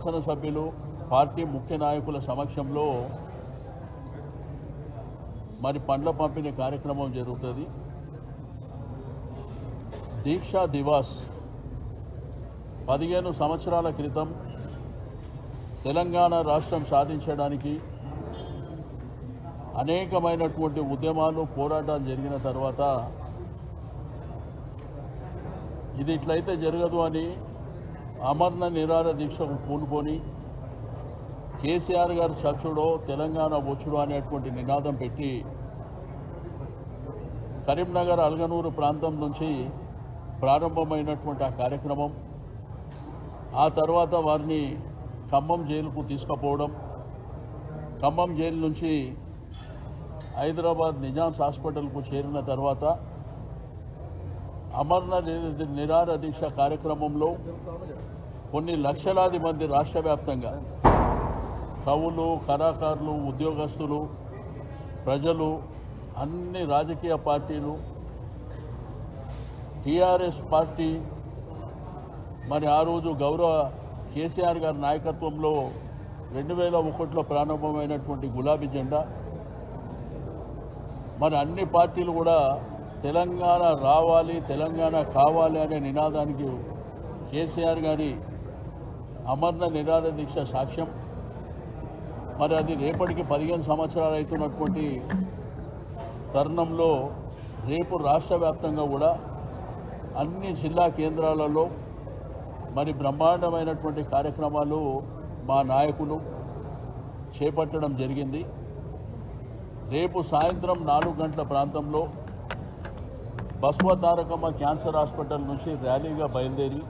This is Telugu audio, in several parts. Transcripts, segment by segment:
శాసనసభ్యులు పార్టీ ముఖ్య నాయకుల సమక్షంలో మరి పండ్ల పంపిణీ కార్యక్రమం జరుగుతుంది. దీక్షా దివాస్ 15 సంవత్సరాల క్రితం తెలంగాణ రాష్ట్రం సాధించడానికి అనేకమైనటువంటి ఉద్యమాలు పోరాటాలు జరిగిన తర్వాత ఇది ఇట్లయితే జరగదు అని అమరణ నిరాహార దీక్షకు పూనుకొని కేసీఆర్ గారు చచ్చుడో తెలంగాణ వచ్చుడో అనేటువంటి నినాదం పెట్టి కరీంనగర్ అల్గనూరు ప్రాంతం నుంచి ప్రారంభమైనటువంటి ఆ కార్యక్రమం ఆ తర్వాత వారిని ఖమ్మం జైలుకు తీసుకుపోవడం, ఖమ్మం జైలు నుంచి హైదరాబాద్ నిజామ్స్ హాస్పిటల్కు చేరిన తర్వాత అమరణ నిరాహార దీక్ష కార్యక్రమంలో కొన్ని లక్షలాది మంది రాష్ట్ర వ్యాప్తంగా కవులు, కళాకారులు, ఉద్యోగస్తులు, ప్రజలు, అన్ని రాజకీయ పార్టీలు, టీఆర్ఎస్ పార్టీ మరి ఆ రోజు గౌరవ కేసీఆర్ గారి నాయకత్వంలో 2001లో ప్రారంభమైనటువంటి గులాబీ జెండా మరి అన్ని పార్టీలు కూడా తెలంగాణ రావాలి, తెలంగాణ కావాలి అనే నినాదానికి కేసీఆర్ గారి అమరణ నిరాహార దీక్ష సాక్ష్యం. మరి అది రేపటికి 15 సంవత్సరాలు అవుతున్నటువంటి తరుణంలో రేపు రాష్ట్ర వ్యాప్తంగా కూడా అన్ని జిల్లా కేంద్రాలలో మరి బ్రహ్మాండమైనటువంటి కార్యక్రమాలు మా నాయకులు చేపట్టడం జరిగింది. రేపు సాయంత్రం 4 గంటల ప్రాంతంలో బస్వతారకమ్మ క్యాన్సర్ హాస్పిటల్ నుంచి ర్యాలీగా బయలుదేరి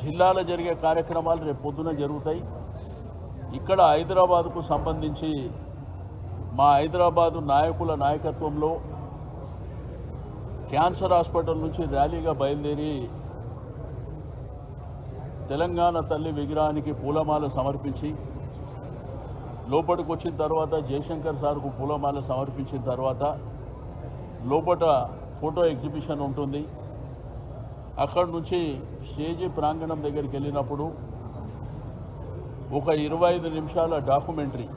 జిల్లాలో జరిగే కార్యక్రమాలు రేపు పొద్దున జరుగుతాయి. ఇక్కడ హైదరాబాద్కు సంబంధించి మా హైదరాబాదు నాయకుల నాయకత్వంలో క్యాన్సర్ హాస్పిటల్ నుంచి ర్యాలీగా బయలుదేరి తెలంగాణ తల్లి విగ్రహానికి పూలమాల సమర్పించి లోపలికి వచ్చిన తర్వాత జయశంకర్ సార్కు పూలమాల సమర్పించిన తర్వాత లోపల ఫోటో ఎగ్జిబిషన్ ఉంటుంది. అక్కడి నుంచి స్టేజీ ప్రాంగణం దగ్గరికి వెళ్ళినప్పుడు ఒక 25 నిమిషాల డాక్యుమెంటరీ,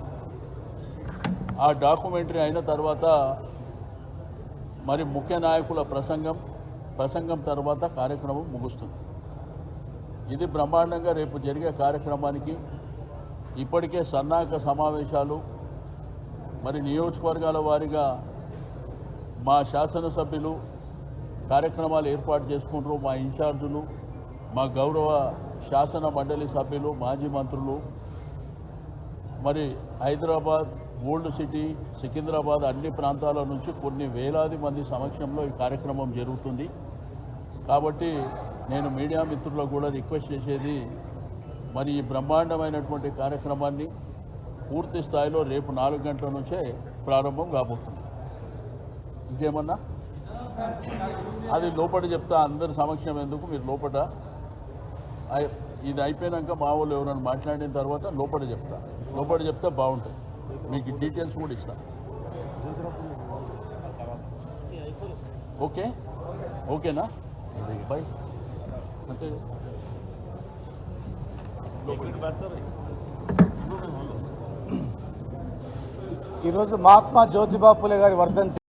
ఆ డాక్యుమెంటరీ అయిన తర్వాత మరి ముఖ్య నాయకుల ప్రసంగం తర్వాత కార్యక్రమం ముగుస్తుంది. ఇది బ్రహ్మాండంగా రేపు జరిగే కార్యక్రమానికి ఇప్పటికే సన్నాహక సమావేశాలు మరి నియోజకవర్గాల వారీగా మా శాసనసభ్యులు కార్యక్రమాలు ఏర్పాటు చేసుకుంటారు. మా ఇన్ఛార్జులు, మా గౌరవ శాసన మండలి సభ్యులు, మాజీ మంత్రులు, మరి హైదరాబాద్, ఓల్డ్ సిటీ, సికింద్రాబాద్ అన్ని ప్రాంతాల నుంచి కొన్ని వేలాది మంది సమక్షంలో ఈ కార్యక్రమం జరుగుతుంది. కాబట్టి నేను మీడియా మిత్రులకు కూడా రిక్వెస్ట్ చేసేది మరి ఈ బ్రహ్మాండమైనటువంటి కార్యక్రమాన్ని పూర్తి స్థాయిలో రేపు 4 గంటల నుంచే ప్రారంభం కాబోతుంది. ఇంకేమన్నా అది లోపల చెప్తా, అందరి సమక్షం ఎందుకు, మీరు లోపల ఇది అయిపోయాక మా వాళ్ళు ఎవరైనా మాట్లాడిన తర్వాత లోపల చెప్తే బాగుంటుంది. మీకు డీటెయిల్స్ కూడా ఇస్తా. ఓకేనా బై. అంటే ఈరోజు మహాత్మా జ్యోతిబా ఫులే గారి వర్ధంతి.